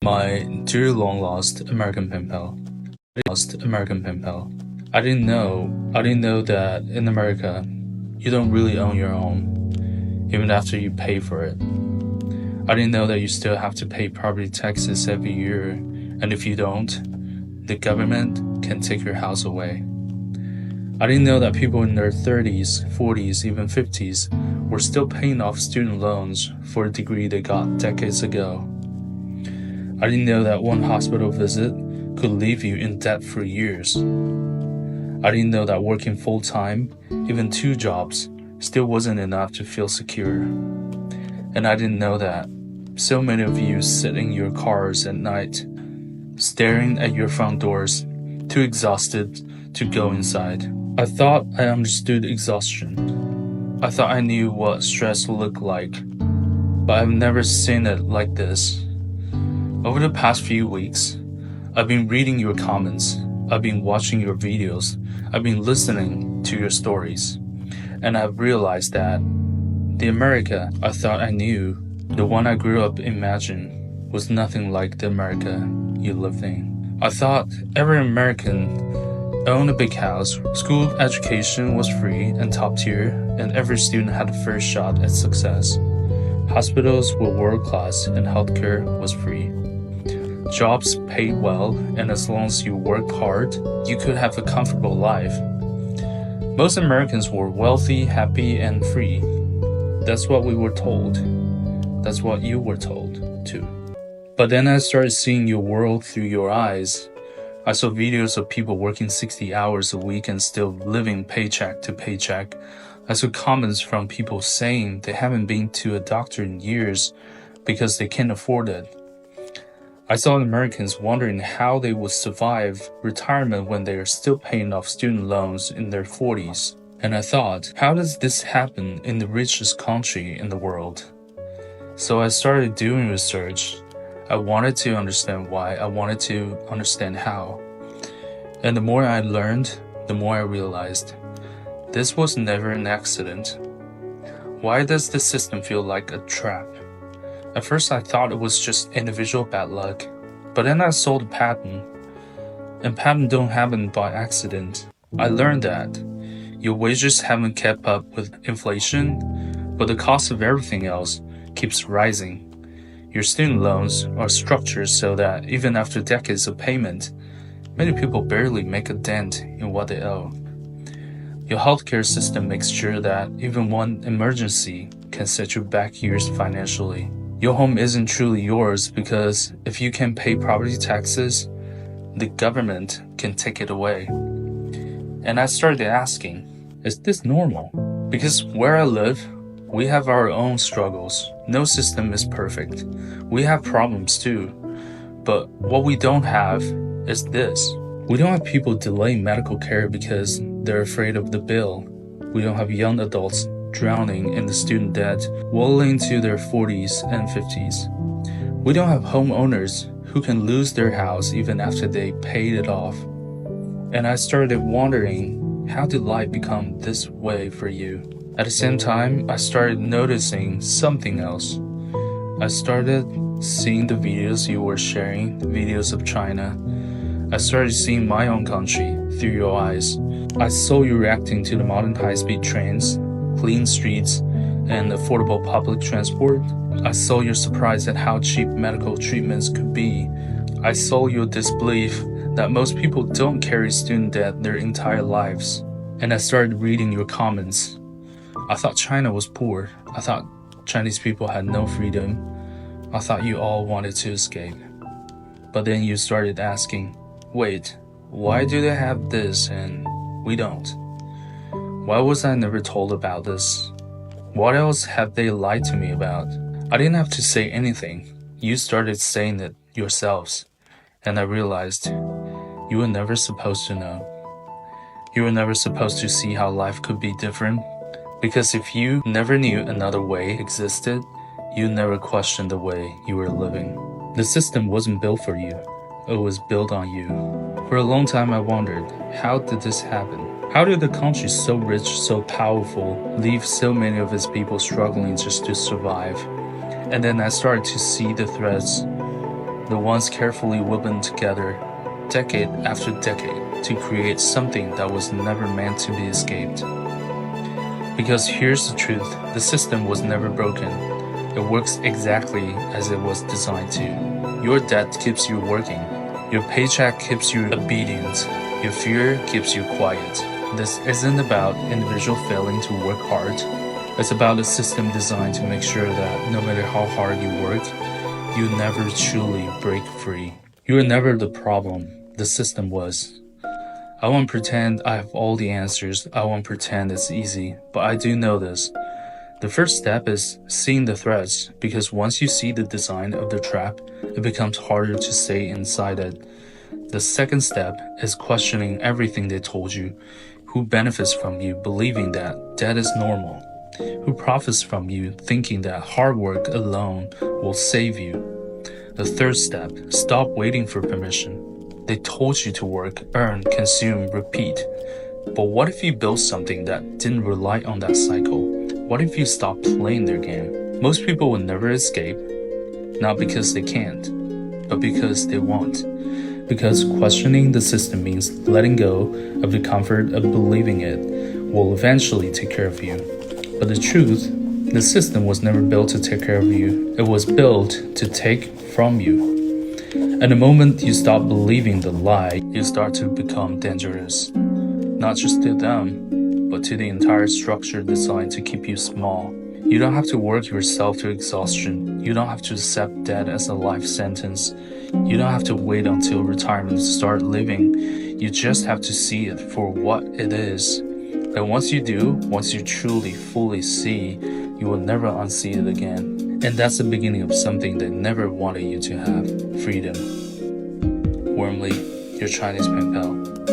My dear long-lost American pen pal. I didn't know that in America, you don't really own your home, even after you pay for it. I didn't know that you still have to pay property taxes every year, and if you don't, the government can take your house away. I didn't know that people in their 30s, 40s, even 50s were still paying off student loans for a degree they got decades ago. I didn't know that one hospital visit could leave you in debt for years. I didn't know that working full-time, even 2 jobs, still wasn't enough to feel secure. And I didn't know that so many of you sit in your cars at night, staring at your front doors, too exhausted to go inside. I thought I understood exhaustion. I thought I knew what stress looked like, but I've never seen it like this. Over the past few weeks, I've been reading your comments, I've been watching your videos, I've been listening to your stories, and I've realized that the America I thought I knew, the one I grew up imagining, was nothing like the America you lived in. I thought every American owned a big house, school education was free and top tier, and every student had a first shot at success. Hospitals were world-class and healthcare was free. Jobs paid well, and as long as you worked hard, you could have a comfortable life. Most Americans were wealthy, happy, and free. That's what we were told. That's what you were told, too. But then I started seeing your world through your eyes. I saw videos of people working 60 hours a week and still living paycheck to paycheck. I saw comments from people saying they haven't been to a doctor in years because they can't afford it. I saw Americans wondering how they would survive retirement when they are still paying off student loans in their 40s. And I thought, how does this happen in the richest country in the world? So I started doing research. I wanted to understand why, I wanted to understand how. And the more I learned, the more I realized this was never an accident. Why does the system feel like a trap? At first I thought it was just individual bad luck, but then I saw the pattern. And patterns don't happen by accident. I learned that your wages haven't kept up with inflation, but the cost of everything else keeps rising. Your student loans are structured so that even after decades of payment, many people barely make a dent in what they owe. Your healthcare system makes sure that even one emergency can set you back years financially. Your home isn't truly yours because if you can't pay property taxes, the government can take it away. And I started asking, is this normal? Because where I live, we have our own struggles. No system is perfect. We have problems too. But what we don't have is this. We don't have people delaying medical care because they're afraid of the bill. We don't have young adults drowning in the student debt well into their 40s and 50s. We don't have homeowners who can lose their house even after they paid it off. And I started wondering, how did life become this way for you? At the same time, I started noticing something else. I started seeing the videos you were sharing, the videos of China. I started seeing my own country through your eyes. I saw you reacting to the modern high-speed trains, clean streets, and affordable public transport. I saw your surprise at how cheap medical treatments could be. I saw your disbelief that most people don't carry student debt their entire lives. And I started reading your comments. I thought China was poor. I thought Chinese people had no freedom. I thought you all wanted to escape. But then you started asking, wait, why do they have this and we don't? Why was I never told about this? What else have they lied to me about? I didn't have to say anything. You started saying it yourselves. And I realized you were never supposed to know. You were never supposed to see how life could be different. Because if you never knew another way existed, you never questioned the way you were living. The system wasn't built for you. It was built on you. For a long time I wondered, how did this happen? How did a country so rich, so powerful, leave so many of its people struggling just to survive? And then I started to see the threads the ones carefully woven together decade after decade to create something that was never meant to be escaped. Because here's the truth, the system was never broken. It works exactly as it was designed to. Your debt keeps you working. Your paycheck keeps you obedient. Your fear keeps you quiet. This isn't about individual failing to work hard. It's about a system designed to make sure that no matter how hard you work, you never truly break free. You are never the problem. The system was. I won't pretend I have all the answers. I won't pretend it's easy. But I do know this. The first step is seeing the threats, because once you see the design of the trap, it becomes harder to stay inside it. The second step is questioning everything they told you. Who benefits from you believing that debt is normal? Who profits from you thinking that hard work alone will save you? The third step, stop waiting for permission. They told you to work, earn, consume, repeat. But what if you built something that didn't rely on that cycle? What if you stopped playing their game? Most people will never escape, not because they can't, but because they won't. Because questioning the system means letting go of the comfort of believing it will eventually take care of you. But the truth, the system was never built to take care of you. It was built to take from you. And the moment you stop believing the lie, you start to become dangerous. Not just to them, but to the entire structure designed to keep you small. You don't have to work yourself to exhaustion. You don't have to accept debt as a life sentence. You don't have to wait until retirement to start living. You just have to see it for what it is. And once you do, once you truly, fully see, you will never unsee it again. And that's the beginning of something they never wanted you to have, freedom. Warmly, your Chinese pen pal.